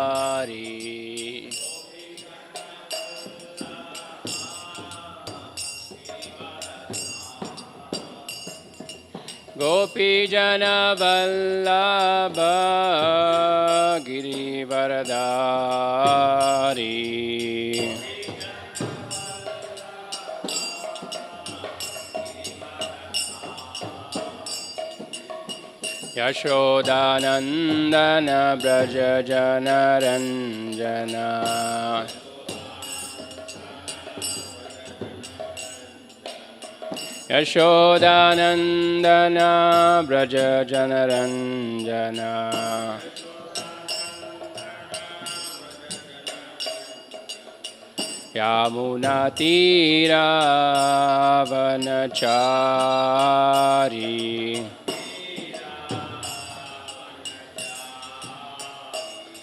Hari. Gopijana Vallabha Girivaradari. Yashodanandana Braja Janaranjana. Yashodanandana Braja Janaranjana. Yamunatira Vanachari.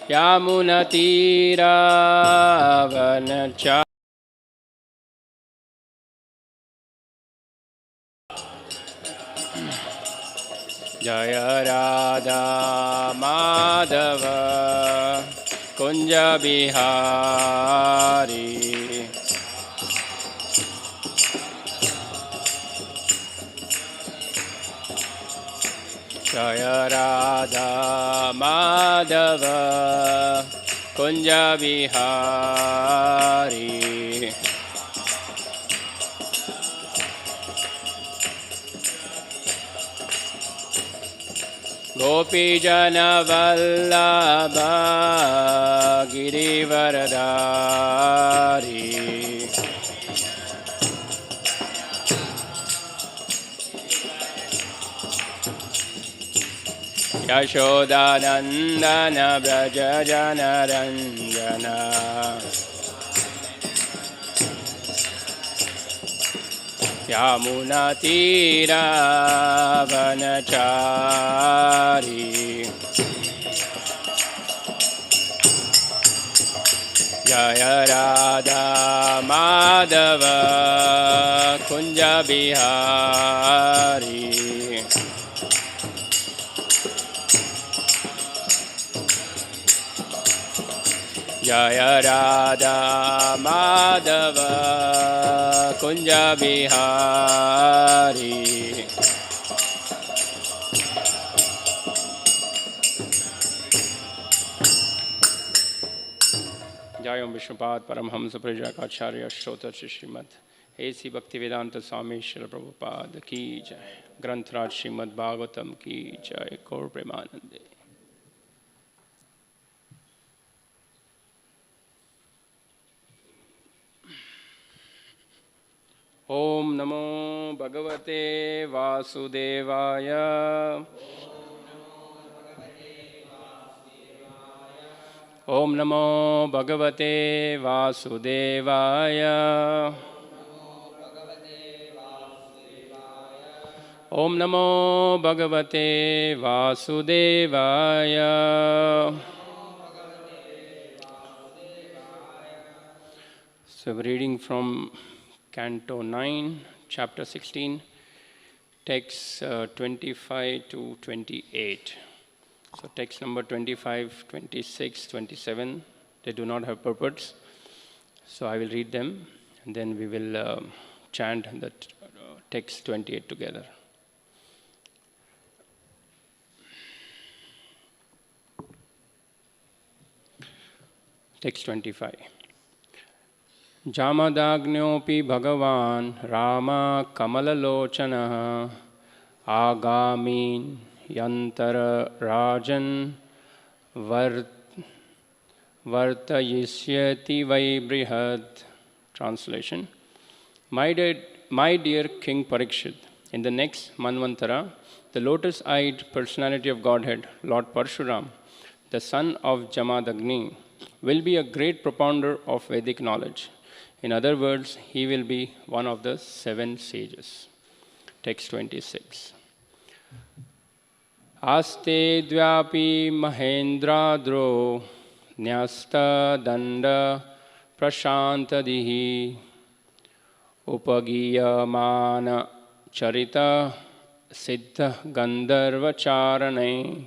Yamunatira Vanachari. Jaya Radha Madhava Kunja Bihari. Jaya Radha Madhava Kunja Bihari. Gopijana Vallabha Girivaradari. Yashodanandana Braja Janaranjana. Yamunatira Vanachari. Jaya Radha Madhava Kunja Bihari. Jaya Radha Madhava Kunja Bihari. Jayam Vishwapad Paramhamsa Prajakacharya Shota Shrimad A.C. Bhaktivedanta Swami Srila Prabhupada Ki Jai. Granthraj Srimad Bhagavatam Ki Jai. Gaura Premanande. Om Namo Bhagavate Vasudevaya. Om Namo Bhagavate Vasudevaya. Om Namo Bhagavate Vasudevaya. So we're reading from Canto 9, Chapter 16, texts 25 to 28. So text number 25, 26, 27, they do not have purports. So I will read them and then we will chant the text 28 together. Text 25. Jamadagnopi Bhagavan Rama Kamalalochana Agamin Yantara Rajan Vartayishyati Vaibrihad. Translation. My dear King Parikshit, in the next Manvantara, the lotus-eyed personality of Godhead, Lord Parshuram, the son of Jamadagni, will be a great propounder of Vedic knowledge. In other words, he will be one of the 7 sages. Text 26. Aste dvyapi mahendradro nyasta danda prashantadihi upagiyamana charita siddha gandharva charane.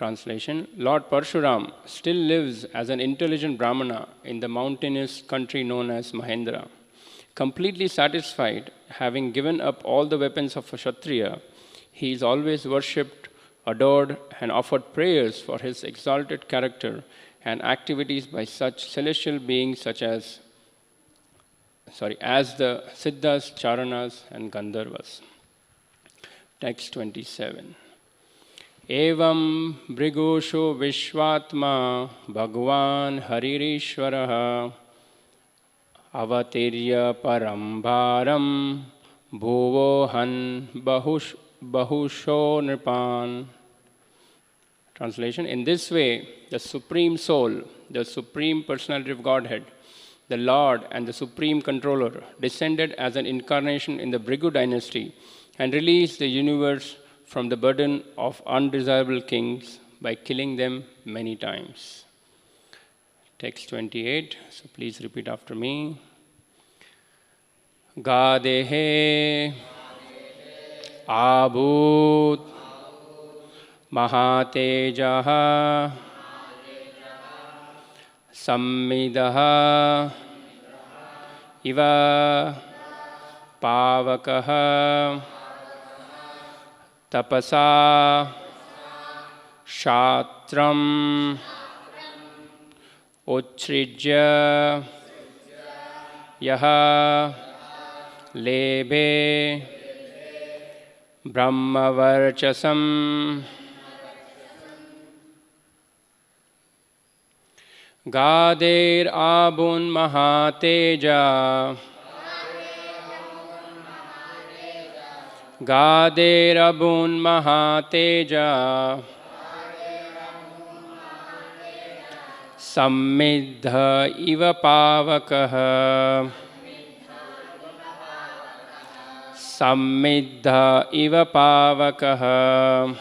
Translation: Lord Parshuram still lives as an intelligent Brahmana in the mountainous country known as Mahendra. Completely satisfied, having given up all the weapons of a Kshatriya, he is always worshipped, adored, and offered prayers for his exalted character and activities by such celestial beings as the Siddhas, Charanas, and Gandharvas. Text 27. Evam Brigosho Vishwatma Bhagavan Haririshwaraha Avatirya Parambaram Bhuvohan Bahusho Nirpan. Translation: In this way, the Supreme Soul, the Supreme Personality of Godhead, the Lord and the Supreme Controller, descended as an incarnation in the Bhrigu dynasty and released the universe from the burden of undesirable kings by killing them many times. Text 28, so please repeat after me. Gadehe Abhut Mahatejaha Sammidaha Iva Pavakaha Tapasa Shatram Uchrijya Yaha Lebe Brahmavarchasam Gader Abun Mahateja Gader Abun Mahateja Sammidha Iva Pavakaha Sammidha Iva Pavakaha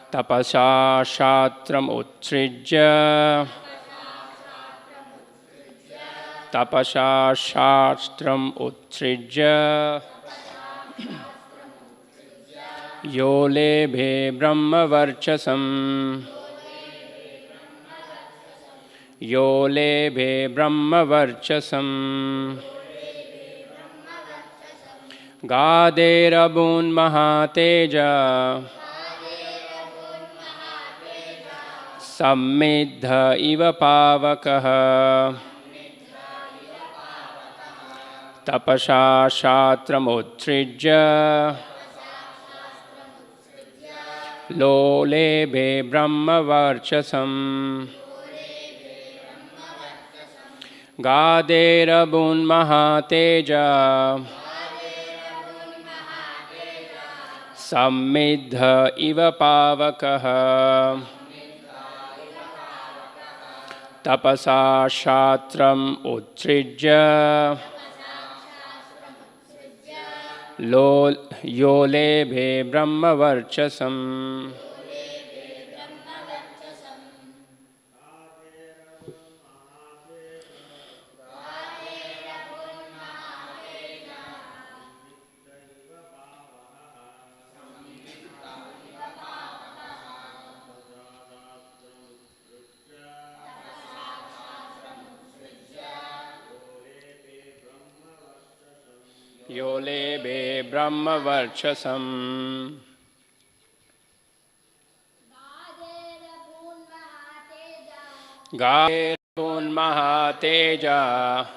Tapasya Shatram Uchrijya Tapasya Shatram Uchrijya Yolebhe Brahmavarchasam Yolebhe Brahmavarchasam Gaderabun Mahateja Sammidha Iva Pavakaha Tapasya Shatram Uchrijya Lolebhe Brahmavarchasam Gaderabun Mahateja Sammidha Iva Pavakaha Tapasa Shatram Uchrijya Yolebhe Brahmavarchasam. Yolebhe Brahmavarchasam. Gaderabun Mahateja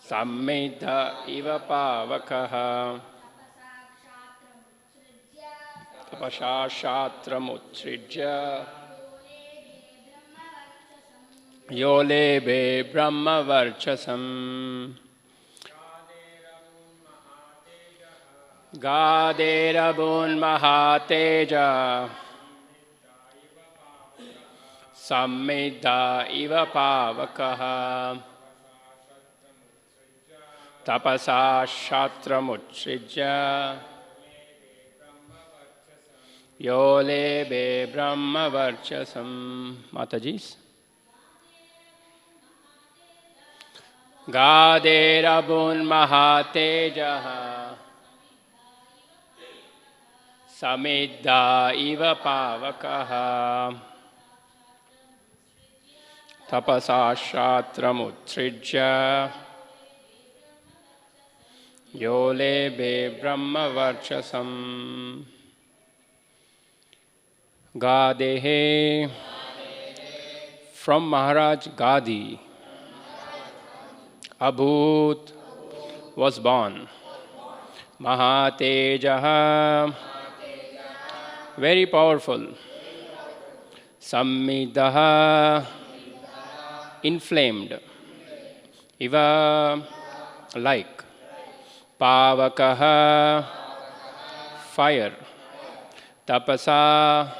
Sammidha Iva Pavakaha Tapasya Shatram Uchrijya Yolebhe Brahmavarchasam. Gaderabun Mahateja Sammidha Iva Pavakaha Tapasa Shatram Uchrijya Yolebhe Brahmavarchasam. Matajis. Gaderabun Mahateja Samidda iva pavakaha tapasa shatramutrijya yolebe brahma varchasam Gadehe. From Maharaj Gadi, Abhut was born. Mahatejaha, very powerful. Sammidaha, inflamed. Iva, like. Pavakaha, fire. Tapasa,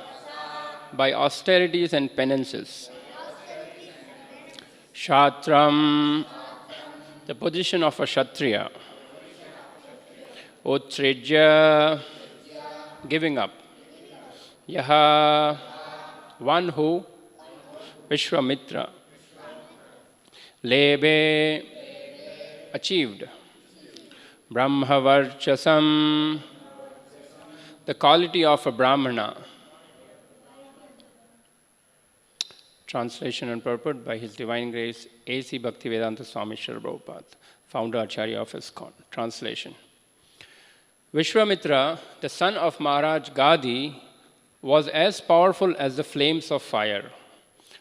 by austerities and penances. Shatram, the position of a Kshatriya. Utsrijya, giving up. Yaha, one who, Vishwamitra. Lebe, achieved. Brahmavarchasam, the quality of a Brahmana. Translation and purport by His Divine Grace A.C. Bhaktivedanta Swami Srila Prabhupada, founder Acharya of ISKCON. Translation. Vishwamitra, the son of Maharaj Gadi, was as powerful as the flames of fire.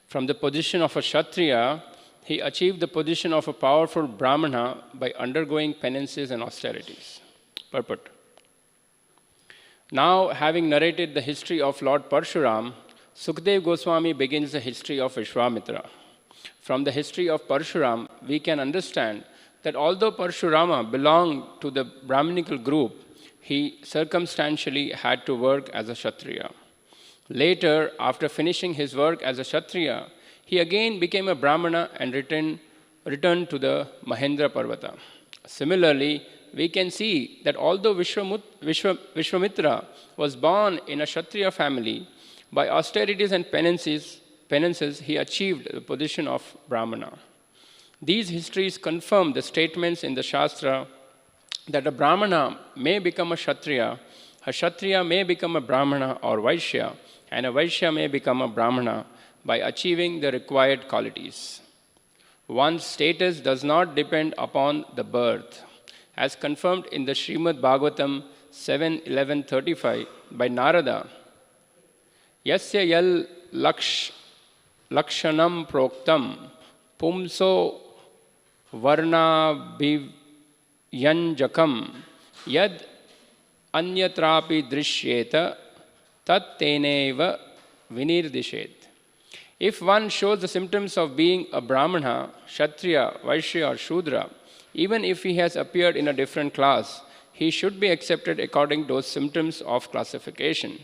From the position of a Kshatriya, he achieved the position of a powerful Brahmana by undergoing penances and austerities. Purport. Now, having narrated the history of Lord Parshuram, Sukdev Goswami begins the history of Vishwamitra. From the history of Parshuram, we can understand that although Parshurama belonged to the Brahminical group, he circumstantially had to work as a Kshatriya. Later, after finishing his work as a Kshatriya, he again became a Brahmana and returned to the Mahendra Parvata. Similarly, we can see that although Vishwamitra was born in a Kshatriya family, by austerities and penances, he achieved the position of Brahmana. These histories confirm the statements in the Shastra that a Brahmana may become a Kshatriya may become a Brahmana or Vaishya, and a Vaishya may become a Brahmana by achieving the required qualities. One's status does not depend upon the birth, as confirmed in the Srimad Bhagavatam 7.11.35 by Narada. Yasya yal lakshanam proktam pumso varna bhivyanjakam yad anyatrapi drishyeta tat teneva vinirdishet. If one shows the symptoms of being a Brahmana, Kshatriya, Vaishya or Shudra, even if he has appeared in a different class, he should be accepted according to those symptoms of classification.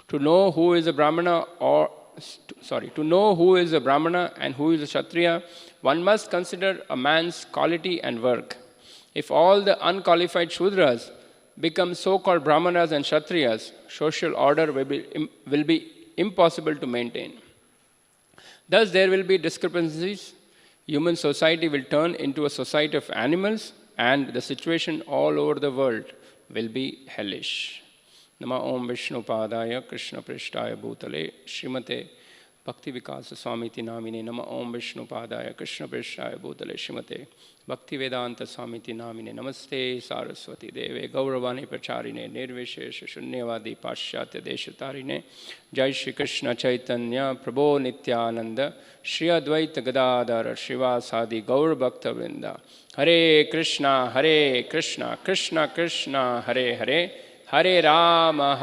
To know who is a Brahmana and who is a Kshatriya, one must consider a man's quality and work. If all the unqualified Shudras become so-called Brahmanas and Kshatriyas, social order will be impossible to maintain. Thus, there will be discrepancies. Human society will turn into a society of animals, and the situation all over the world will be hellish. Nama Om Vishnu Padaya Krishna Prishtaya Bhutale Srimate Bhakti Vikasa Swamiti Namine Nama Om Vishnu Padaya Krishna Prishtaya Bhutale Srimate Bhakti Vedanta Swamiti Namine Namaste Saraswati Deve Gauravani Pracharine Nirvishesha Shunyavadi Pashyatya Deshatarine Jai Shri Krishna Chaitanya Prabho Nityananda Shri Advaita Gadadhara Srivasadi Gaura Bhakta Vrinda Hare Krishna Krishna Krishna Hare Hare Hare Rama,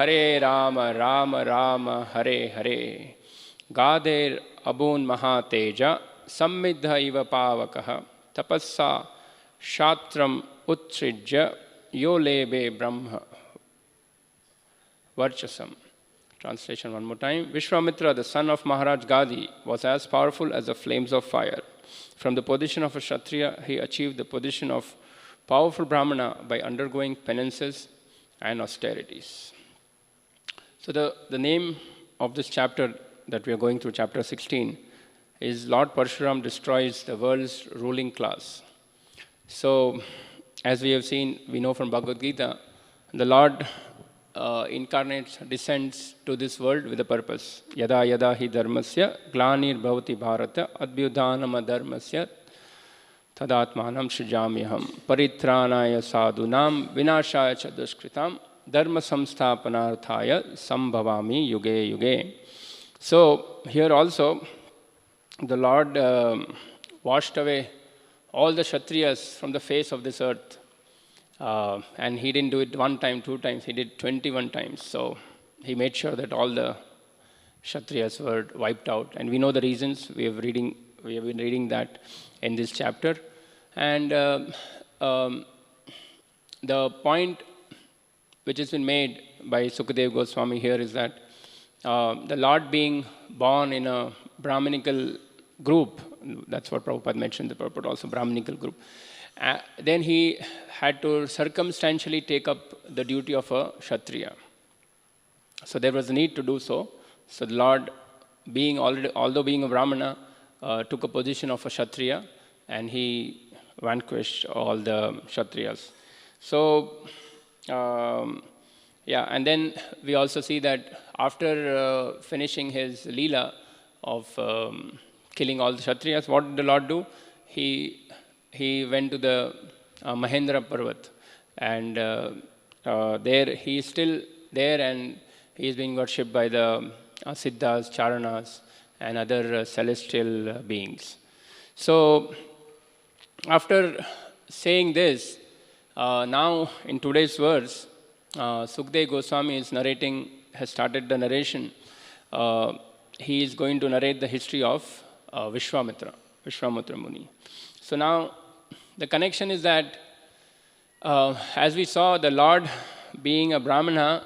Rama Rama, Hare Hare. Gader abun mahateja, sammidha iva pavakaha, tapassa shatram utsrijya, yolebe brahma varchasam. Translation one more time. Vishwamitra, the son of Maharaj Gadi, was as powerful as the flames of fire. From the position of a Kshatriya, he achieved the position of powerful Brahmana by undergoing penances and austerities. So the name of this chapter that we are going through, chapter 16, is Lord Parshuram destroys the world's ruling class. So, as we have seen, we know from Bhagavad Gita, the Lord incarnates, descends to this world with a purpose. Yada yada hi dharmasya glanir bhavati bharata advyudhanam adharmasya tadatmanam srijamyaham paritranaya sadhunam vinashaya cha duskritam dharma samsthapanarthaya sambhavami yuge yuge. So here also the Lord washed away all the Kshatriyas from the face of this earth. And he didn't do it 1 time, 2 times, he did 21 times. So he made sure that all the Kshatriyas were wiped out. And we know the reasons. We have been reading that in this chapter. And the point which has been made by Sukadeva Goswami here is that the Lord being born in a Brahminical group, that's what Prabhupada mentioned, the Prabhupada also Brahminical group. Then he had to circumstantially take up the duty of a Kshatriya. So there was a need to do so. So the Lord, although being a Brahmana, took a position of a Kshatriya, and he vanquished all the Kshatriyas. So, and then we also see that after finishing his Leela of killing all the Kshatriyas, what did the Lord do? He went to the Mahendra Parvat, and there he is still there, and he is being worshipped by the Siddhas, Charanas, and other celestial beings. So, after saying this, now in today's verse, Sukadeva Goswami has started the narration. He is going to narrate the history of Vishwamutramuni. So now, the connection is that, as we saw, the Lord, being a Brahmana,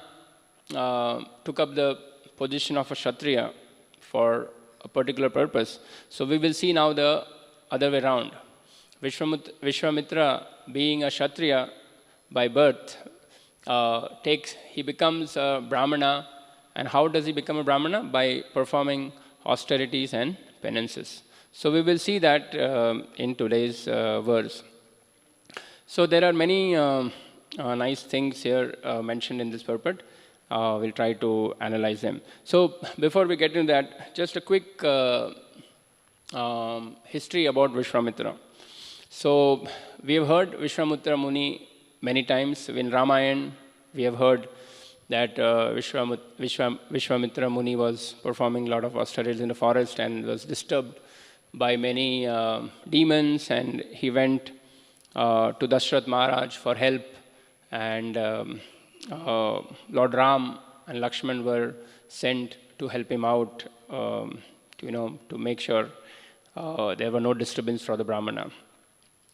took up the position of a Kshatriya for a particular purpose. So we will see now the other way around. Vishwamitra, being a Kshatriya by birth, he becomes a Brahmana. And how does he become a Brahmana? By performing austerities and penances. So we will see that in today's verse. So there are many nice things here mentioned in this purport. We'll try to analyze them. So before we get into that, just a quick history about Vishwamitra. So we have heard Vishwamutramuni many times. In Ramayana, we have heard that Vishwamitra Muni was performing a lot of austerities in the forest and was disturbed by many demons, and he went to Dashrath Maharaj for help, and Lord Ram and Lakshman were sent to help him out, to make sure there were no disturbance for the Brahmana.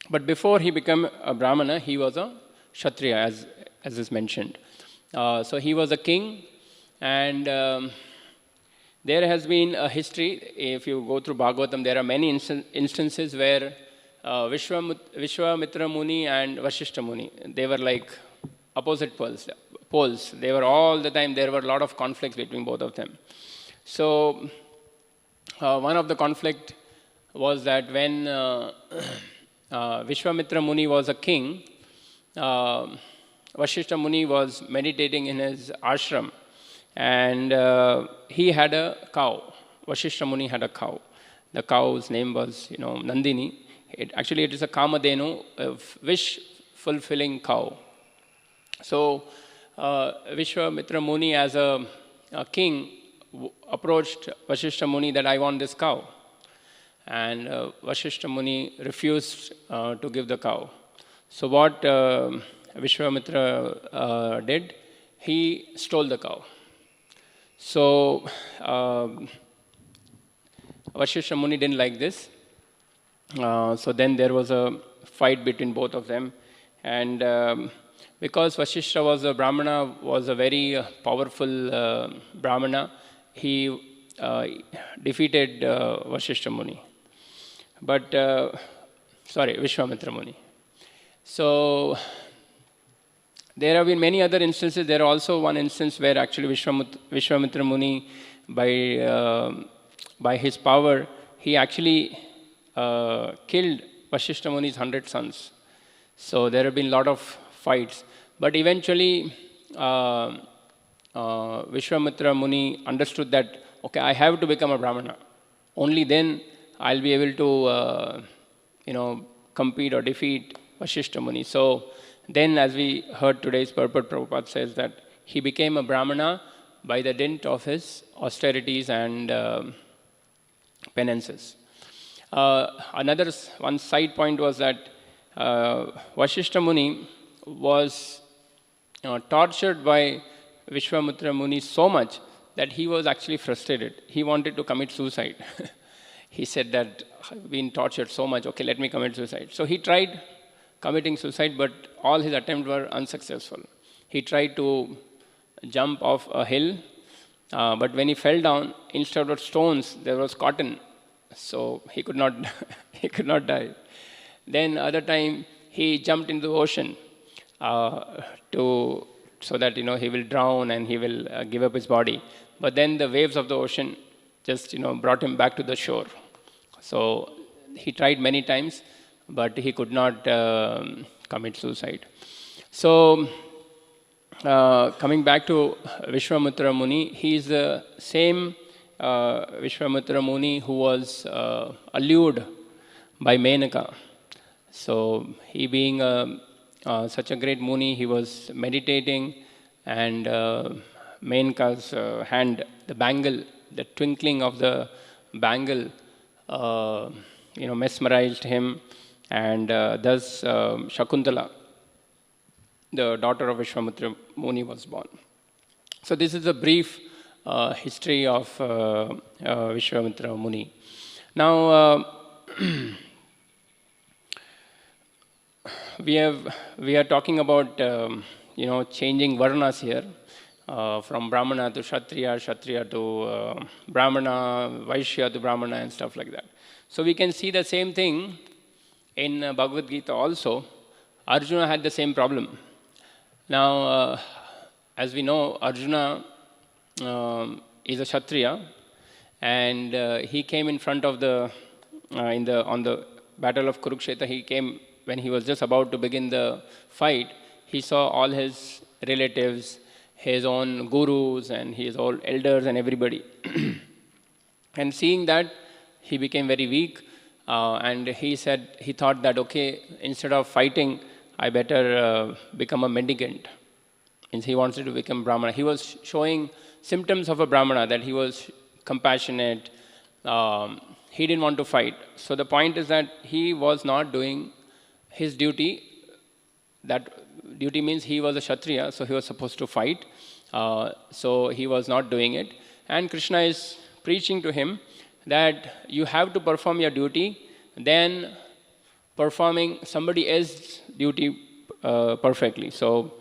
But before he became a Brahmana, he was a Kshatriya, as is mentioned. So he was a king, and there has been a history. If you go through Bhagavatam, there are many instances where Vishwamitra Muni and Vashishta Muni, they were like opposite poles. They were all the time, there were a lot of conflicts between both of them. So one of the conflict was that when Vishwamitra Muni was a king, Vashishta Muni was meditating in his ashram, and he had a cow. Vashishta Muni had a cow. The cow's name was, Nandini. It is a Kamadhenu, a wish-fulfilling cow. So Vishwamitra Muni, as a king, approached Vashishta Muni that I want this cow. And Vashishta Muni refused to give the cow. So what Vishwamitra did, he stole the cow. So Vashishta Muni didn't like this. So then there was a fight between both of them. And because Vashishta was a Brahmana, was a very powerful Brahmana, he defeated Vashishta Muni. But, Vishwamitra Muni. So there have been many other instances. There are also one instance where actually Vishwamitra Muni, by his power, he actually killed Vashishta Muni's 100 sons. So there have been a lot of fights. But eventually, Vishwamutramuni understood that, okay, I have to become a Brahmana. Only then I'll be able to, compete or defeat Vashishta Muni. So then, as we heard today's purport, Prabhupada says that he became a Brahmana by the dint of his austerities and penances. One side point was that Vashishta Muni was tortured by Vishwamutramuni so much that he was actually frustrated. He wanted to commit suicide. He said that, I've been tortured so much, okay, let me commit suicide. So he tried committing suicide, but all his attempts were unsuccessful. He tried to jump off a hill, but when he fell down, instead of stones, there was cotton. So he could not, he could not die. Then other time, he jumped into the ocean so that he will drown and he will give up his body. But then the waves of the ocean just brought him back to the shore. So he tried many times, but he could not commit suicide. So coming back to Vishwamutramuni, he is the same Vishwamutramuni who was allured by Menaka. So he being such a great Muni, he was meditating, and Menaka's hand, the bangle, the twinkling of the bangle, mesmerized him, and thus Shakuntala, the daughter of Vishwamitra Muni, was born. So this is a brief history of Vishwamitra Muni. Now, we are talking about changing varnas here, from Brahmana to Kshatriya, Kshatriya to Brahmana, Vaishya to Brahmana, and stuff like that. So we can see the same thing in Bhagavad Gita also. Arjuna had the same problem. Now, as we know, Arjuna is a Kshatriya, and he came in front of on the battle of Kurukshetra. He came when he was just about to begin the fight. He saw all his relatives, his own gurus, and his old elders and everybody. And seeing that, he became very weak, and he thought that, okay, instead of fighting, I better become a mendicant. And he wanted to become Brahmana. He was showing symptoms of a Brahmana, that he was compassionate. He didn't want to fight. So the point is that he was not doing his duty. That duty means he was a Kshatriya, so he was supposed to fight. So he was not doing it. And Krishna is preaching to him that you have to perform your duty, then performing somebody else's duty perfectly. So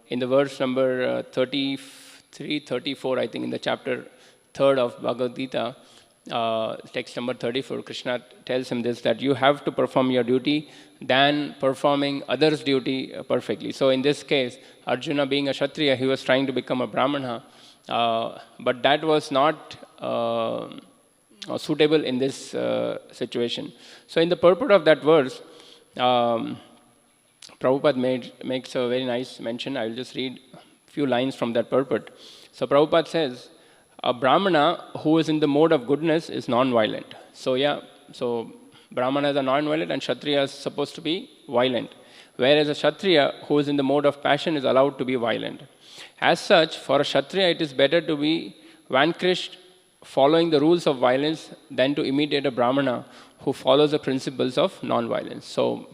in the verse number 33, 34, I think in the chapter 3rd of Bhagavad Gita, text number 34, Krishna tells him this, that you have to perform your duty than performing others' duty perfectly. So in this case, Arjuna being a Kshatriya, he was trying to become a Brahmana, but that was not suitable in this situation. So in the purport of that verse, Prabhupada makes a very nice mention. I will just read a few lines from that purport. So Prabhupada says, a Brahmana who is in the mode of goodness is non-violent. So Brahmanas are non-violent and Kshatriya is supposed to be violent. Whereas a Kshatriya who is in the mode of passion is allowed to be violent. As such, for a Kshatriya it is better to be vanquished following the rules of violence than to imitate a Brahmana who follows the principles of non-violence. So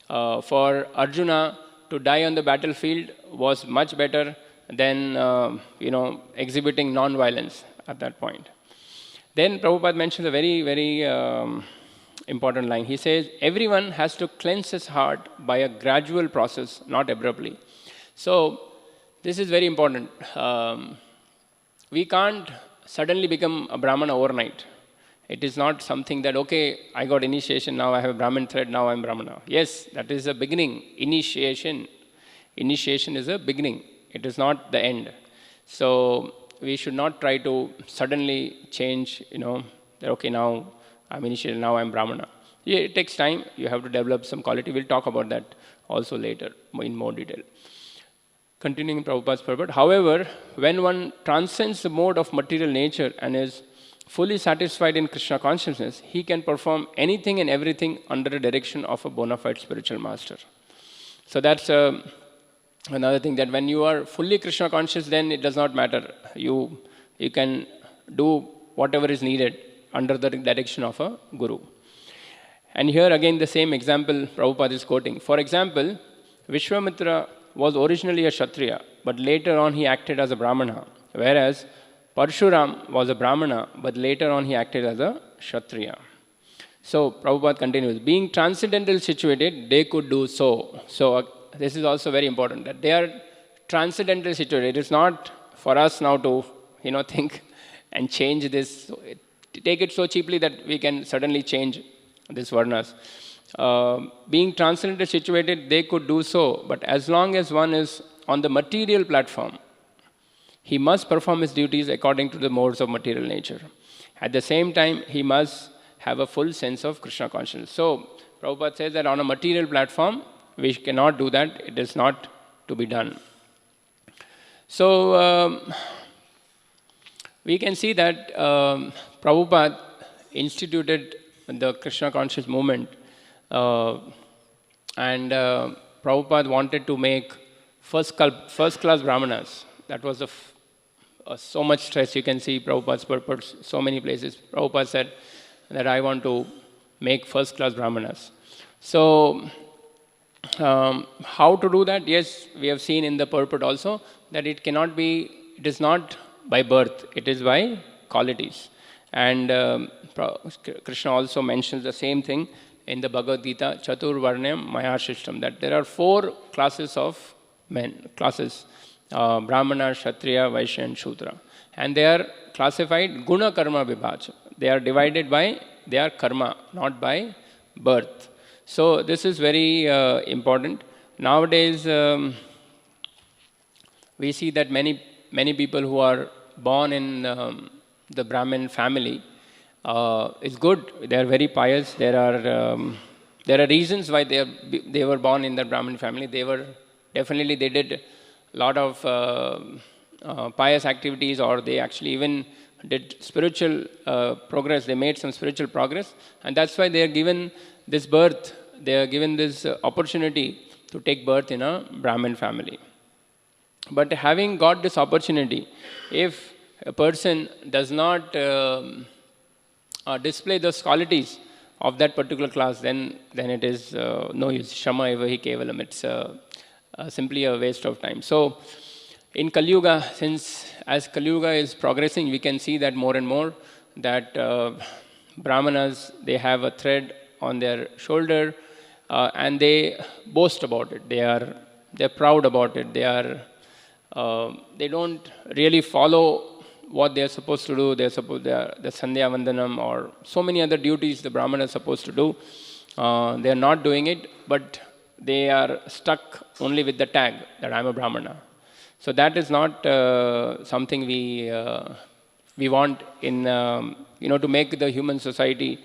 for Arjuna to die on the battlefield was much better than exhibiting non-violence at that point. Then Prabhupada mentions a very, very important line. He says, everyone has to cleanse his heart by a gradual process, not abruptly. So this is very important. We can't suddenly become a Brahmana overnight. It is not something that, okay, I got initiation, now I have a Brahmin thread, now I'm Brahmana. Yes, that is a beginning. Initiation is a beginning. It is not the end. So we should not try to suddenly change, that, okay, now I'm initiated, now I'm Brahmana. Yeah, it takes time. You have to develop some quality. We'll talk about that also later in more detail. Continuing Prabhupada's purport. However, when one transcends the mode of material nature and is fully satisfied in Krishna consciousness, he can perform anything and everything under the direction of a bona fide spiritual master. So that's another thing, that when you are fully Krishna conscious, then it does not matter. You can do whatever is needed under the direction of a guru. And here again the same example Prabhupada is quoting. For example, Vishwamitra was originally a Kshatriya, but later on he acted as a Brahmana, whereas Parshuram was a Brahmana, but later on he acted as a Kshatriya. So Prabhupada continues, being transcendental situated, they could do so. So this is also very important, that they are transcendental situated. It is not for us now to think and change this, take it so cheaply that we can suddenly change this varnas. Being transcendental situated, they could do so, but as long as one is on the material platform, he must perform his duties according to the modes of material nature. At the same time, he must have a full sense of Krishna consciousness. So, Prabhupada says that on a material platform, we cannot do that. It is not to be done. So, we can see that Prabhupada instituted the Krishna conscious movement, and Prabhupada wanted to make first-class Brahmanas. That was so much stress. You can see Prabhupada's purpose so many places. Prabhupada said that I want to make first-class Brahmanas. So, how to do that? Yes, we have seen in the purport also that it is not by birth, it is by qualities. And Krishna also mentions the same thing in the Bhagavad Gita, Chatur Varnam Maya Shishtam, that there are 4 classes of men, Brahmana, Kshatriya, Vaishya and Shudra. And they are classified Guna Karma Vibhaja. They are divided by their karma, not by birth. So this is very important. Nowadays, we see that many people who are born in the Brahmin family, it's good. They are very pious. There are reasons why they were born in the Brahmin family. They did a lot of pious activities, or they actually even did spiritual progress. They made some spiritual progress, and that's why they are given this birth. They are given this opportunity to take birth in a Brahmin family. But having got this opportunity, if a person does not display those qualities of that particular class, then it is no use. Shama eva hi kevalam. It's simply a waste of time. So, in Kali Yuga, as Kali Yuga is progressing, we can see that more and more that Brahmanas, they have a thread on their shoulder, and they boast about it. They're proud about it. They don't really follow what they are supposed to do. The Sandhya Vandanam or so many other duties the Brahmana is supposed to do. They are not doing it, but they are stuck only with the tag that I am a Brahmana. So that is not something we want in to make the human society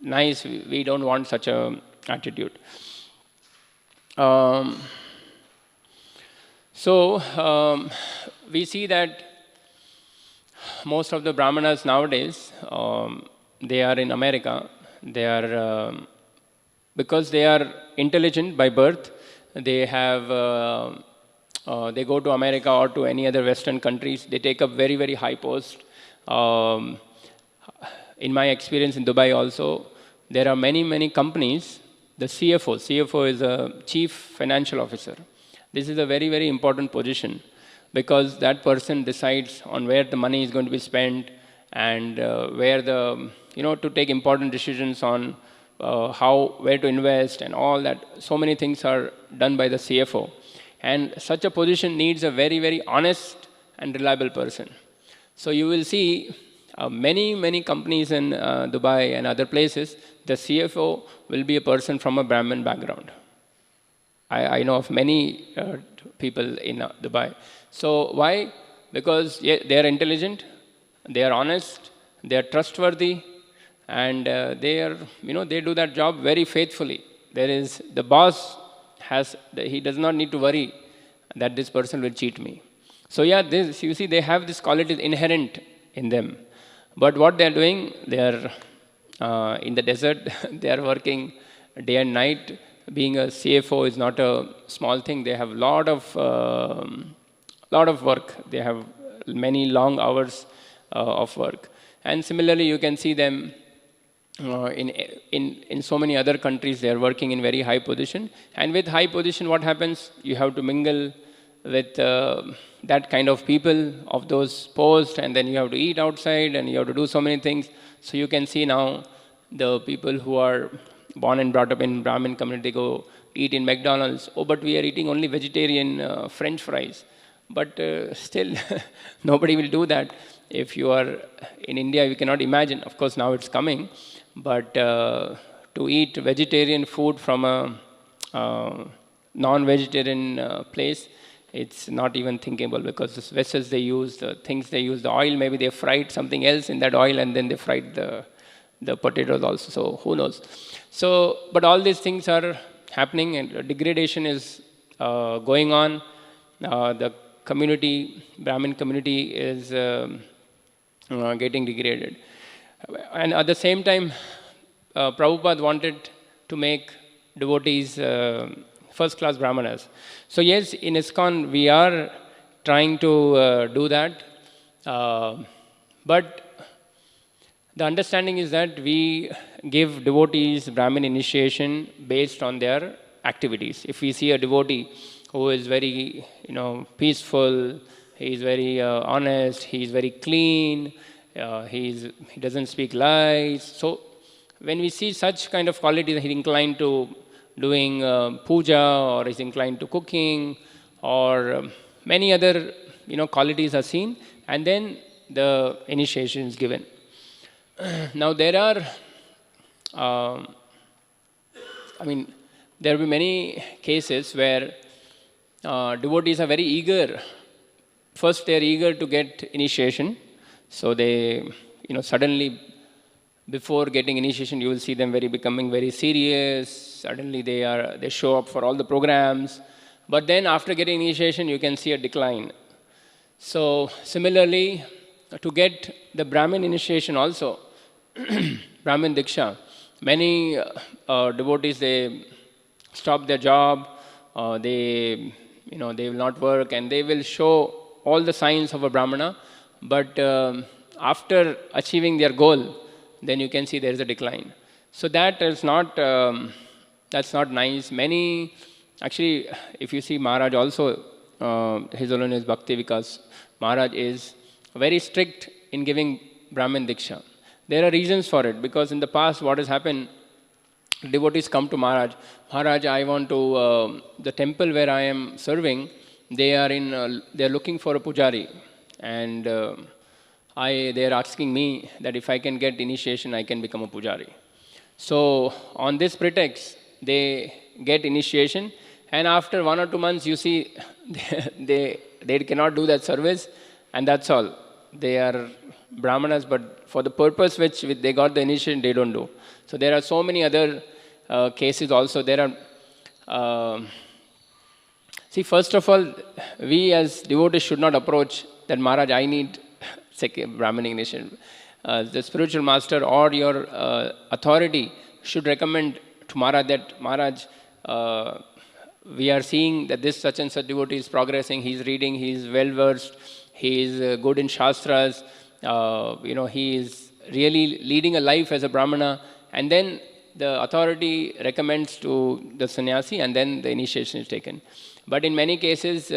nice. We don't want such a attitude. So we see that most of the Brahmanas nowadays, they are in America. They are because they are intelligent by birth. They go to America or to any other Western countries. They take up very, very high posts. In my experience in Dubai also, there are many companies. The CFO is a Chief Financial Officer. This is a very, very important position because that person decides on where the money is going to be spent and where to take important decisions on where to invest and all that. So many things are done by the CFO. And such a position needs a very, very honest and reliable person. So you will see many companies in Dubai and other places, the CFO will be a person from a Brahmin background. I know of many people in Dubai. So why? Because they are intelligent, they are honest, they are trustworthy, and they do that job very faithfully. The boss he does not need to worry that this person will cheat me. So yeah, this, you see, they have this quality inherent in them. But what they are doing, they are in the desert, they are working day and night. Being a CFO is not a small thing. They have lot of work. They have many long hours of work. And similarly, you can see them in so many other countries. They are working in very high position. And with high position, what happens? You have to mingle with that kind of people of those posts, and then you have to eat outside, and you have to do so many things. So you can see now the people who are born and brought up in Brahmin community go eat in McDonald's. Oh, but we are eating only vegetarian French fries. But still, nobody will do that. If you are in India, we cannot imagine. Of course, now it's coming. But to eat vegetarian food from a non-vegetarian place, it's not even thinkable, because the vessels they use, the things they use, the oil, maybe they fried something else in that oil, and then they fried the potatoes also. So who knows? So, but all these things are happening, and degradation is going on. The community, Brahmin community, is getting degraded. And at the same time, Prabhupada wanted to make devotees first-class Brahmanas. So yes, in ISKCON, we are trying to do that. But the understanding is that we give devotees Brahmin initiation based on their activities. If we see a devotee who is very, peaceful, he is very honest, he is very clean, he doesn't speak lies. So when we see such kind of qualities, he's inclined to doing puja, or is inclined to cooking, or many other qualities are seen, and then the initiation is given. Now there are, there will be many cases where devotees are very eager. First, they are eager to get initiation. So they, suddenly, before getting initiation, you will see them becoming very serious. Suddenly, they show up for all the programs. But then, after getting initiation, you can see a decline. So similarly, to get the Brahmin initiation also, Brahmin Diksha, many devotees, they stop their job, they will not work, and they will show all the signs of a Brahmana. But after achieving their goal, then you can see there is a decline. So that is not, that's not nice. Many, actually, if you see Maharaj also, His Holiness Bhakti Vikas Maharaj is very strict in giving Brahmin Diksha. There are reasons for it, because in the past what has happened, devotees come to Maharaj. Maharaj, I want to, the temple where I am serving, they are looking for a pujari. And they are asking me that if I can get initiation, I can become a pujari. So on this pretext, they get initiation, and after 1 or 2 months, you see, they cannot do that service, and that's all. They are Brahmanas, but for the purpose which they got the initiation, they don't do. So there are so many other cases also. There are, see, first of all, we as devotees should not approach that Maharaj, I need second Brahmin initiation. The spiritual master or your authority should recommend to Maharaj that, Maharaj, we are seeing that this such and such devotee is progressing, he is reading, he is well versed, he is good in Shastras, he is really leading a life as a Brahmana, and then the authority recommends to the sannyasi, and then the initiation is taken. But in many cases,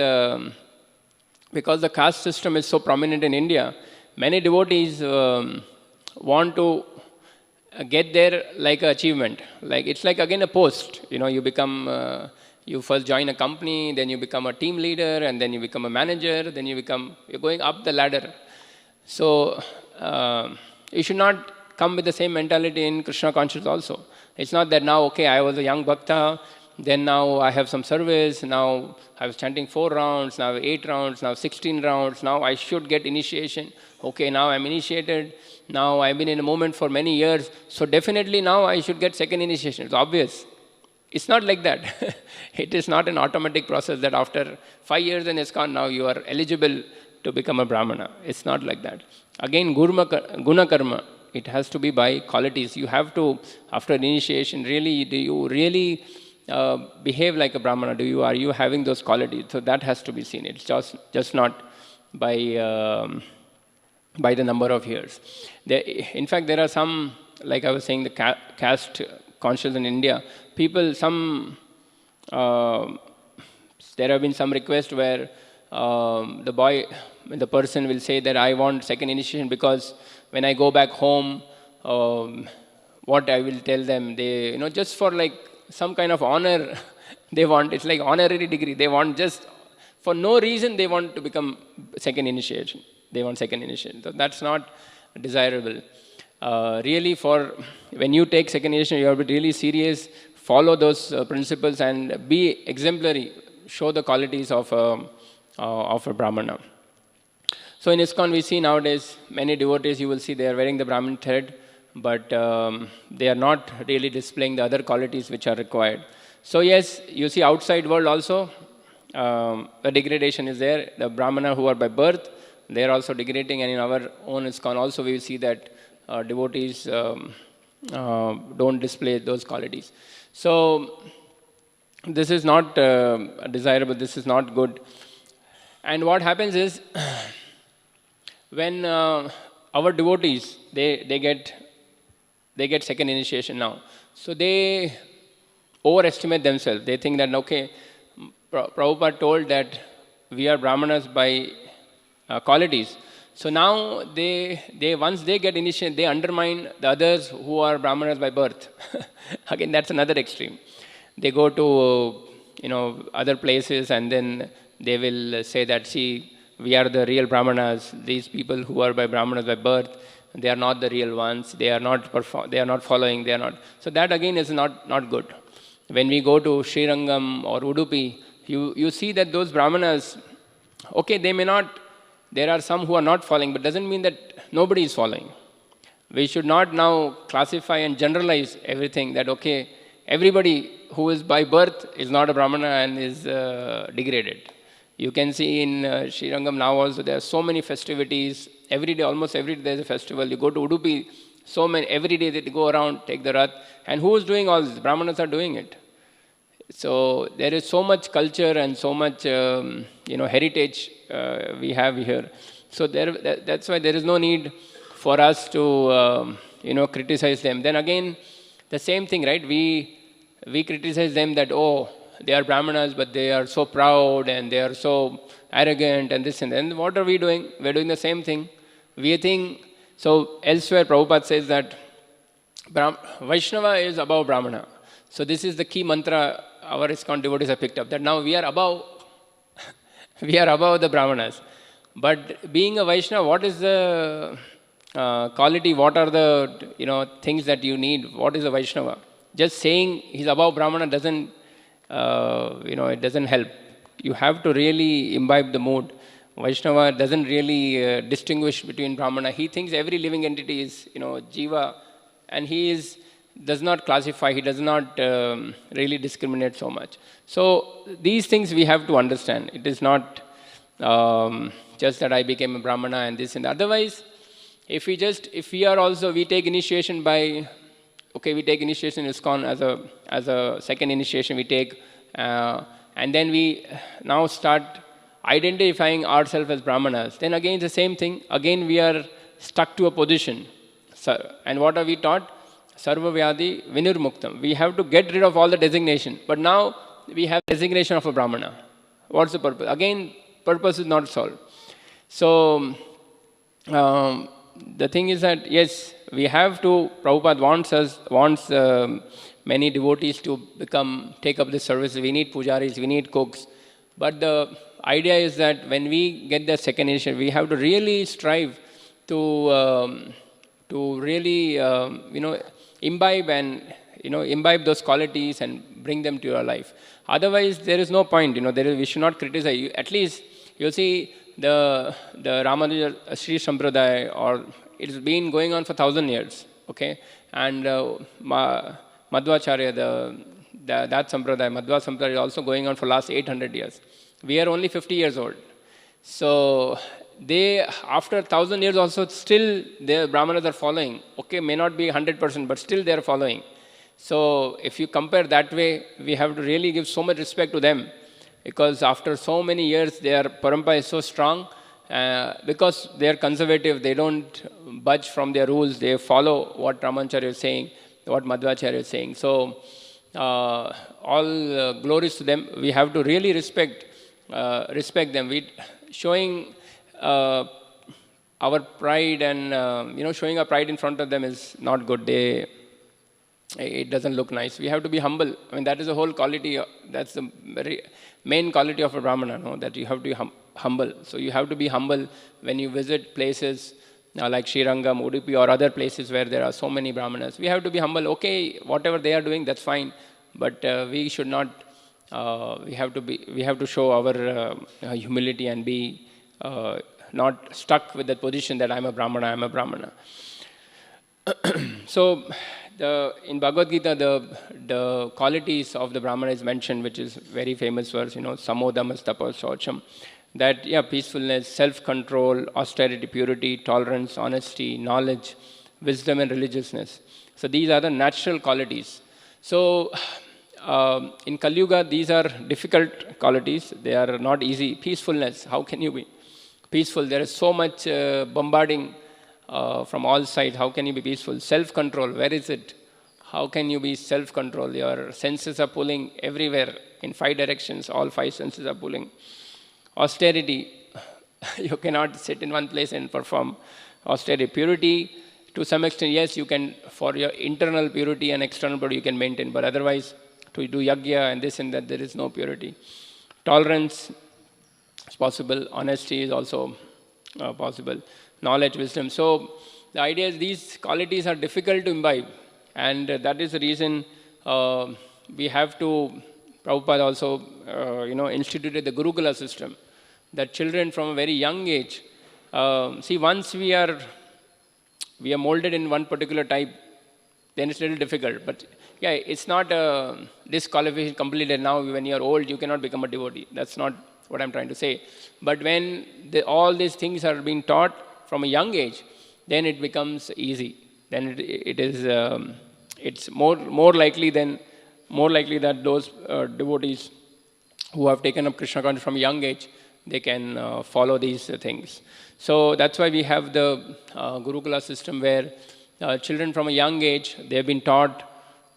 because the caste system is so prominent in India, many devotees want to get there like an achievement. Like it's like again a post. You become, you first join a company, then you become a team leader, and then you become a manager, then you're going up the ladder. So you should not come with the same mentality in Krishna consciousness also. It's not that now, okay, I was a young bhakta, then now I have some service, now I was chanting 4 rounds, now 8 rounds, now 16 rounds, now I should get initiation. Okay, now I'm initiated, now I've been in a movement for many years, so definitely now I should get second initiation. It's obvious. It's not like that. It is not an automatic process that after 5 years in ISKCON, now you are eligible to become a Brahmana. It's not like that. Again, guna karma, it has to be by qualities. You have to, after initiation, really, do you really behave like a Brahmana? Are you having those qualities? So that has to be seen. It's just not by the number of years. In fact, there are some, like I was saying, the caste conscious in India, people, there have been some requests where the person will say that I want second initiation because when I go back home, what I will tell them, they, just for like some kind of honor, they want, it's like honorary degree, they want just, for no reason they want to become second initiation. They want second initiation. So that's not desirable. Really, when you take second initiation, you have to be really serious, follow those principles and be exemplary, show the qualities of a Brahmana. So in ISKCON we see nowadays many devotees, you will see they are wearing the Brahmin thread, but they are not really displaying the other qualities which are required. So yes, you see outside world also, the degradation is there. The Brahmana who are by birth, they are also degrading, and in our own ISKCON also we will see that devotees don't display those qualities. So this is not desirable, this is not good. And what happens is, when our devotees, they get second initiation now, so they overestimate themselves. They think that, okay, Prabhupada told that we are Brahmanas by qualities. So now once they get initiated, they undermine the others who are Brahmanas by birth. Again, that's another extreme. They go to other places and then they will say that, see, we are the real Brahmanas. These people who are by Brahmanas by birth, they are not the real ones. They are not following. They are not. So that again is not good. When we go to Srirangam or Udupi, you see that those Brahmanas, okay, they may not. There are some who are not following, but doesn't mean that nobody is following. We should not now classify and generalize everything that, okay, everybody who is by birth is not a Brahmana and is degraded. You can see in Srirangam now also there are so many festivities. Every day, almost every day there is a festival. You go to Udupi, so many, every day they go around, take the Rath. And who is doing all this? Brahmanas are doing it. So there is so much culture and so much heritage we have here. So that's why there is no need for us to criticize them. Then again, the same thing, right? We criticize them that, oh, they are Brahmanas, but they are so proud and they are so arrogant and this and that. And what are we doing? We're doing the same thing. We think, so elsewhere Prabhupada says that Vaishnava is above Brahmana. So this is the key mantra our ISKCON devotees have picked up, that now we are above the Brahmanas. But being a Vaishnava, what is the quality, what are the things that you need? What is a Vaishnava? Just saying he's above Brahmana doesn't, it doesn't help. You have to really imbibe the mood. Vaishnava doesn't really distinguish between Brahmana. He thinks every living entity is, Jiva, and does not classify, he does not really discriminate so much. So these things we have to understand. It is not just that I became a Brahmana and this and that. Otherwise, if we take initiation by, we take initiation in ISKCON as a second initiation we take, and then we now start identifying ourselves as Brahmanas. Then again, the same thing. Again, we are stuck to a position. And what are we taught? Sarva Vyadi Vinirmuktam. We have to get rid of all the designation. But now we have designation of a Brahmana. What's the purpose? Again, purpose is not solved. So, the thing is that, yes, we have to, Prabhupada wants many devotees to take up this service. We need pujaris, we need cooks. But the idea is that when we get the second initiation, we have to really strive to really, imbibe and, imbibe those qualities and bring them to your life. Otherwise, there is no point, we should not criticize. At least, you'll see the Ramanuja Sri Sampradaya, or it's been going on for 1,000 years, okay? And Madhvacharya, that Sampradaya, Madhva Sampradaya, is also going on for last 800 years. We are only 50 years old. So they, after 1,000 years also, still the Brahmanas are following. Okay, may not be 100%, but still they are following. So if you compare that way, we have to really give so much respect to them, because after so many years, their parampara is so strong, because they are conservative, they don't budge from their rules, they follow what Ramacharya is saying, what Madhvacharya is saying. So all glories to them. We have to really respect them. We showing our pride and showing our pride in front of them is not good. It doesn't look nice. We have to be humble. I mean, that is the whole quality. That's the very main quality of a Brahmana, no? That you have to be humble. So you have to be humble when you visit places like Srirangam, Udupi, or other places where there are so many Brahmanas. We have to be humble. Okay, whatever they are doing, that's fine. But we should not. We have to show our humility and be not stuck with that position that I'm a Brahmana. So in Bhagavad Gita, the qualities of the Brahmana is mentioned, which is very famous verse, Samodamas Tapa Shaucham. That, peacefulness, self-control, austerity, purity, tolerance, honesty, knowledge, wisdom and religiousness. So these are the natural qualities. So in Kali Yuga, these are difficult qualities. They are not easy. Peacefulness, how can you be peaceful? There is so much bombarding from all sides. How can you be peaceful? Self-control, where is it? How can you be self-control? Your senses are pulling everywhere in 5 directions. All 5 senses are pulling. Austerity, you cannot sit in one place and perform austerity. Purity, to some extent, yes, you can, for your internal purity and external purity, you can maintain, but otherwise, to do yajna and this and that, there is no purity. Tolerance is possible. Honesty is also possible. Knowledge, wisdom. So the idea is these qualities are difficult to imbibe, and that is the reason we have to. Prabhupada also, instituted the Gurukula system, that children from a very young age, once we are molded in one particular type, then it's a little difficult. But it's not a disqualification completely. Now, when you're old, you cannot become a devotee. That's not what I'm trying to say. But when all these things are being taught from a young age, then it becomes easy. Then it's more likely that those devotees who have taken up Krishna consciousness from a young age, they can follow these things. So that's why we have the Gurukula system, where children from a young age, they have been taught,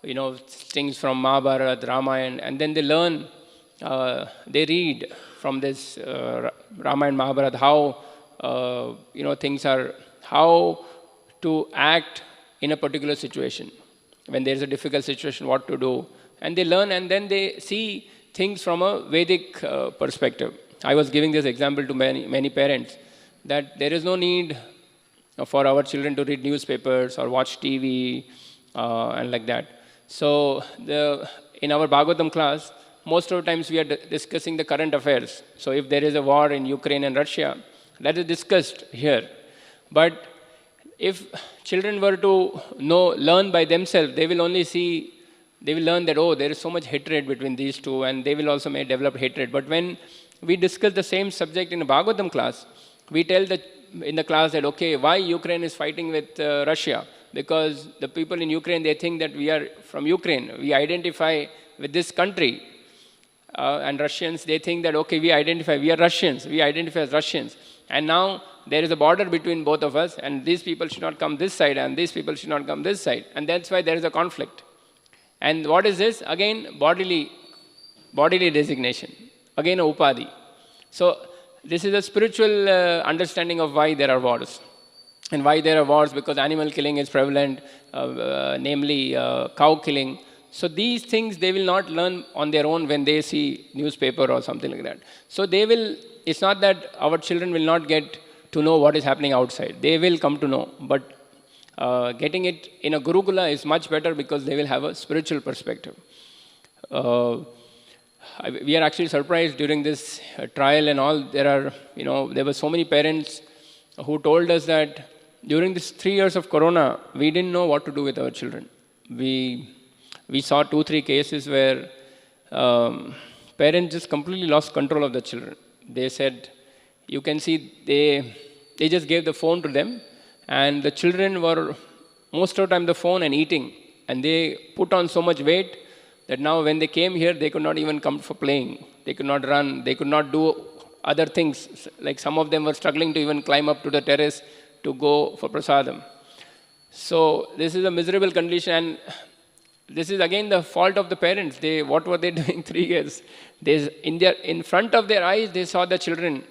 things from Mahabharata, Ramayana, and then they learn, they read from this Ramayana, Mahabharata, how, things are, how to act in a particular situation. When there is a difficult situation, what to do. And they learn, and then they see things from a Vedic perspective. I was giving this example to many parents, that there is no need for our children to read newspapers or watch TV and like that. So in our Bhagavatam class, most of the times we are discussing the current affairs. So if there is a war in Ukraine and Russia, that is discussed here. But if children were to learn by themselves, they will learn that, there is so much hatred between these two, and they will also may develop hatred. But when we discuss the same subject in a Bhagavatam class, we tell in the class that, why Ukraine is fighting with Russia? Because the people in Ukraine, they think that we are from Ukraine. We identify with this country. And Russians, they think that, we are Russians. We identify as Russians. And now there is a border between both of us, and these people should not come this side, and these people should not come this side. And that's why there is a conflict. And what is this? Again, bodily designation. Again, a upadhi. So this is a spiritual understanding of why there are wars. And why there are wars? Because animal killing is prevalent, namely cow killing. So these things they will not learn on their own when they see newspaper or something like that. So it's not that our children will not get to know what is happening outside. They will come to know. But getting it in a Gurukula is much better, because they will have a spiritual perspective. We are actually surprised during this trial and all. There were so many parents who told us that during this 3 years of Corona, we didn't know what to do with our children. We saw 2-3 cases where parents just completely lost control of the children. They said, you can see they just gave the phone to them, and the children were most of the time the phone and eating, and they put on so much weight that now when they came here, they could not even come for playing. They could not run. They could not do other things. Like some of them were struggling to even climb up to the terrace to go for prasadam. So this is a miserable condition, and this is again the fault of the parents. What were they doing 3 years? In front of their eyes, they saw the children,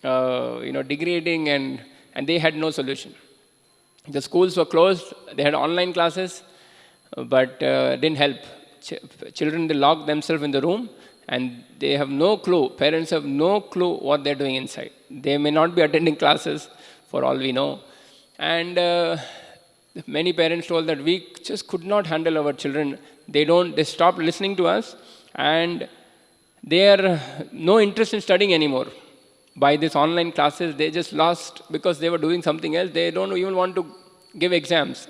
degrading, and they had no solution. The schools were closed. They had online classes, but didn't help. Children, they lock themselves in the room, and they have no clue. Parents have no clue what they're doing inside. They may not be attending classes, for all we know. And many parents told that we just could not handle our children. They stopped listening to us, and they are no interest in studying anymore. By this online classes, they just lost because they were doing something else. They don't even want to give exams.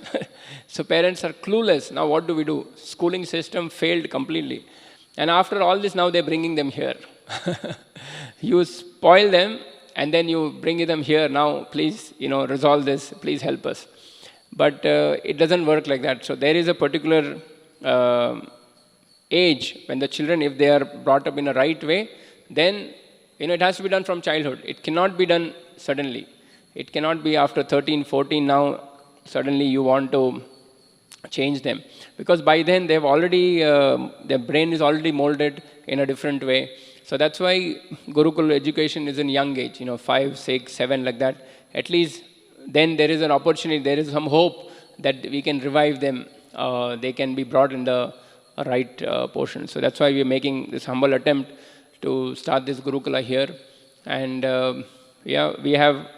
So parents are clueless. Now what do we do? Schooling system failed completely. And after all this, now they're bringing them here. You spoil them, and then you bring them here. Now, please, resolve this. Please help us. But it doesn't work like that. So there is a particular age when the children, if they are brought up in a right way, then it has to be done from childhood. It cannot be done suddenly. It cannot be after 13, 14 now, suddenly you want to change them. Because by then, they've already, their brain is already molded in a different way. So that's why Gurukul education is in young age, 5, 6, 7, like that. At least then there is an opportunity, there is some hope that we can revive them. They can be brought in the right portion. So that's why we are making this humble attempt to start this Gurukula here. And we have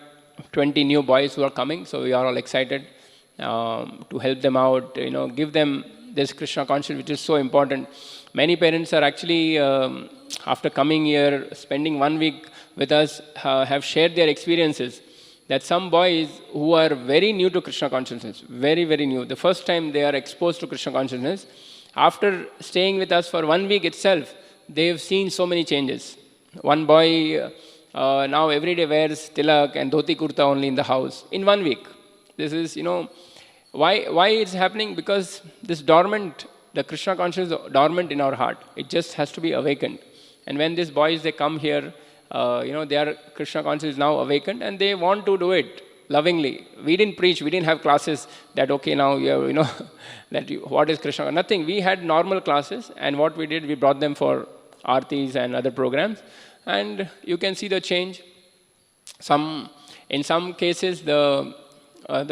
20 new boys who are coming, so we are all excited to help them out, give them this Krishna consciousness, which is so important. Many parents are actually, after coming here, spending 1 week with us, have shared their experiences. That some boys who are very new to Krishna consciousness, very, very new, the first time they are exposed to Krishna consciousness, after staying with us for 1 week itself, they have seen so many changes. One boy now every day wears tilak and dhoti kurta only in the house in 1 week. This is, why it's happening? Because this dormant, the Krishna consciousness is dormant in our heart. It just has to be awakened. And when these boys, they come here, their Krishna consciousness is now awakened, and they want to do it lovingly. We didn't preach, we didn't have classes that, okay, now you have, what is Krishna? Nothing. We had normal classes, and what we did, we brought them for aartis and other programs, and you can see the change. In some cases, the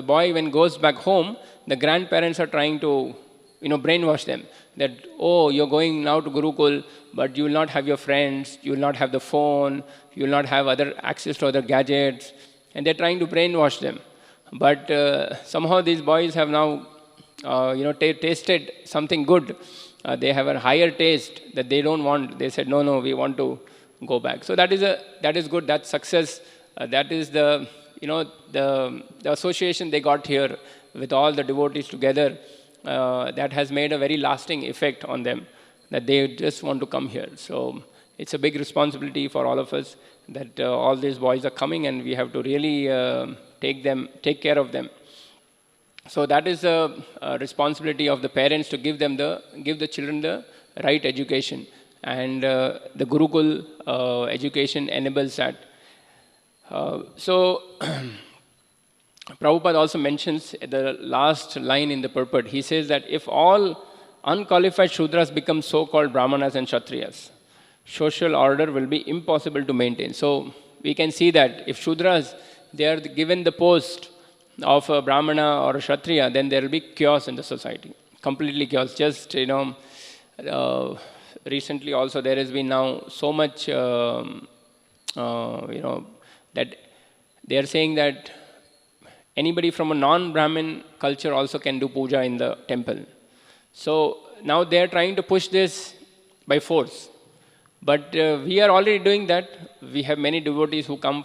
boy, when goes back home, the grandparents are trying to, brainwash them. That, oh, you're going now to Gurukul, but you will not have your friends, you will not have the phone, you will not have other access to other gadgets. And they're trying to brainwash them. But somehow these boys have now, tasted something good. They have a higher taste that they don't want. They said, no, we want to go back. So that is good. That's success. That is the association they got here with all the devotees together. That has made a very lasting effect on them, that they just want to come here. So it's a big responsibility for all of us that all these boys are coming, and we have to really take care of them. So that is a responsibility of the parents to give the children the right education, and the Gurukul education enables that. So Prabhupada also mentions the last line in the purport. He says that if all unqualified Shudras become so-called Brahmanas and Kshatriyas, social order will be impossible to maintain. So we can see that if Shudras, they are given the post of a Brahmana or a Kshatriya, then there will be chaos in the society, completely chaos. Just, recently also there has been now so much, that they are saying that anybody from a non-Brahmin culture also can do puja in the temple. So now they are trying to push this by force. But we are already doing that. We have many devotees who come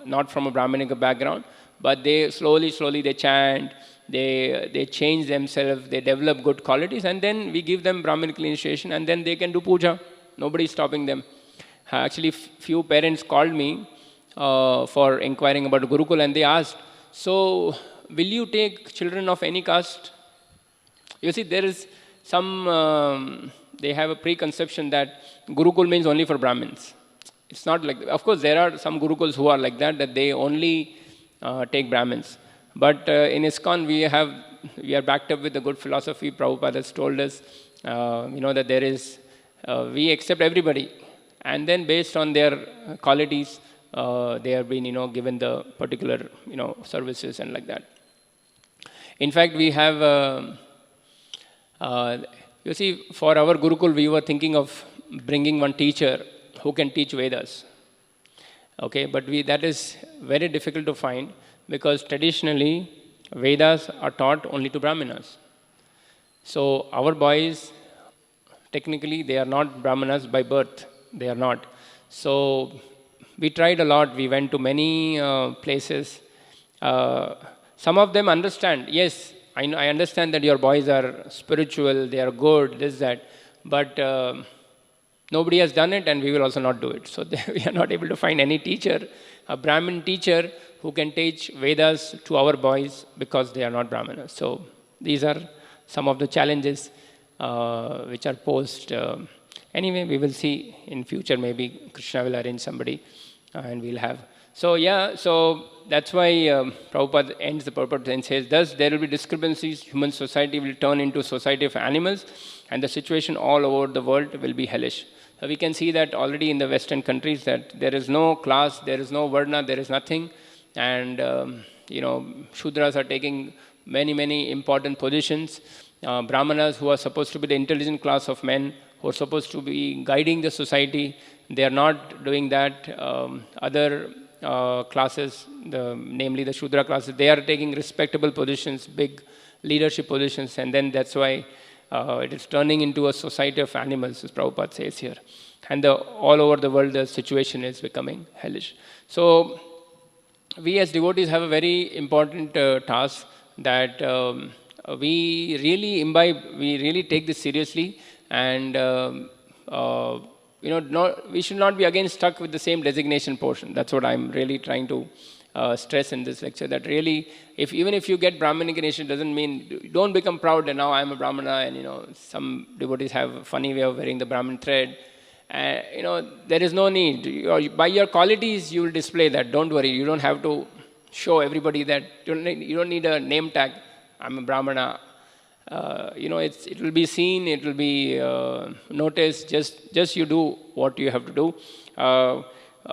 not from a Brahminic background, But they slowly they chant, they change themselves, they develop good qualities, and then we give them Brahminical initiation, and then they can do puja. Nobody is stopping them. Actually, few parents called me for inquiring about Gurukul, and they asked, so will you take children of any caste? You see, there is some, they have a preconception that Gurukul means only for Brahmins. It's not like that. Of course, there are some Gurukuls who are like that they only take Brahmins. But in ISKCON, we are backed up with a good philosophy. Prabhupada has told us, that there is, we accept everybody. And then based on their qualities, they have been, given the particular, services and like that. In fact, we have, you see, for our Gurukul, we were thinking of bringing one teacher who can teach Vedas. Okay, but that is very difficult to find because traditionally Vedas are taught only to Brahmanas. So our boys, technically, they are not Brahmanas by birth. They are not. So we tried a lot. We went to many places. Some of them understand. Yes, I understand that your boys are spiritual, they are good, this, that. But nobody has done it, and we will also not do it. So we are not able to find any teacher, a Brahmin teacher, who can teach Vedas to our boys because they are not Brahmanas. So these are some of the challenges which are posed. Anyway, we will see in future. Maybe Krishna will arrange somebody, and we'll have. So yeah, so that's why Prabhupada ends the purport and says, thus there will be discrepancies, human society will turn into a society of animals, and the situation all over the world will be hellish. So we can see that already in the Western countries that there is no class, there is no Varna, there is nothing, and Shudras are taking many important positions. Brahmanas, who are supposed to be the intelligent class of men, who are supposed to be guiding the society, they are not doing that. Other classes, namely the Shudra classes, they are taking respectable positions, big leadership positions, and then that's why it is turning into a society of animals, as Prabhupada says here. And all over the world, the situation is becoming hellish. So we as devotees have a very important task that we really imbibe, we really take this seriously, and we should not be again stuck with the same designation portion. That's what I'm really trying to stress in this lecture, that really, even if you get Brahminic initiation, doesn't mean, don't become proud that now I'm a Brahmana, and some devotees have a funny way of wearing the Brahmin thread. There is no need. By your qualities, you will display that. Don't worry. You don't have to show everybody that. You don't need a name tag. I'm a Brahmana. It will be seen. It will be noticed. Just you do what you have to do.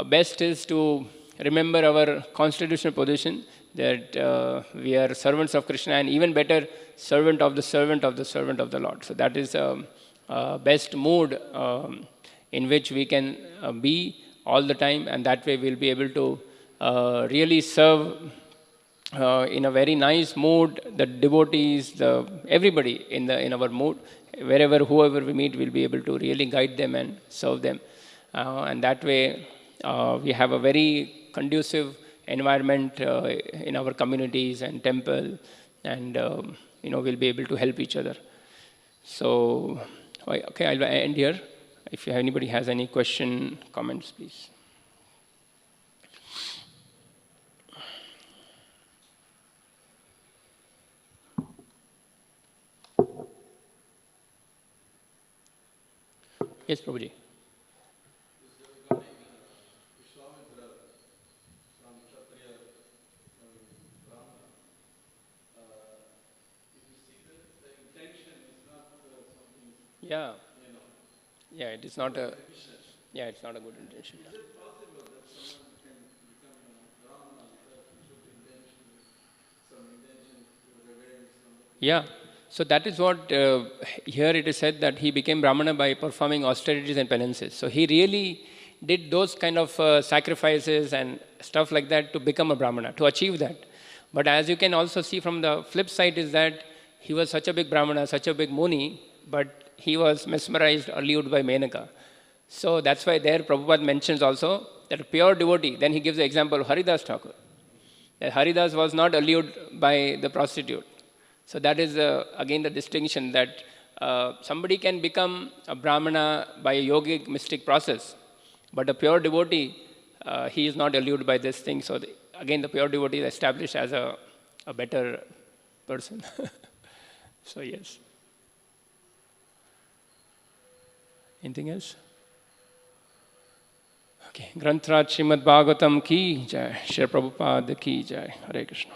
Best is to remember our constitutional position, that we are servants of Krishna, and even better, servant of the servant of the servant of the Lord. So that is best mood in which we can be all the time, and that way we'll be able to really serve in a very nice mood, the devotees, everybody in our mood, whoever we meet, we'll be able to really guide them and serve them. And that way we have a very conducive environment in our communities and temple, and we'll be able to help each other. So, okay, I'll end here. If anybody has any question, comments, please. Yes, Prabhuji. Yeah. Yeah, it is not a. Yeah, it's not a good intention. Is it possible that someone can become Brahmana without some intention to revenge somebody? Yeah. So that is what here it is said, that he became Brahmana by performing austerities and penances. So he really did those kind of sacrifices and stuff like that to become a Brahmana, to achieve that. But as you can also see from the flip side is that he was such a big Brahmana, such a big Muni, but he was mesmerized or lured by Menaka. So that's why there Prabhupada mentions also that a pure devotee, then he gives the example of Haridas Thakur. Haridas was not allured by the prostitute. So that is again the distinction that somebody can become a Brahmana by a yogic mystic process, but a pure devotee, he is not allured by this thing. So again, the pure devotee is established as a better person. So yes. Anything else? Okay. Granth Raj Srimad Bhagavatam ki jai. Shri Prabhupada ki jai. Hare Krishna.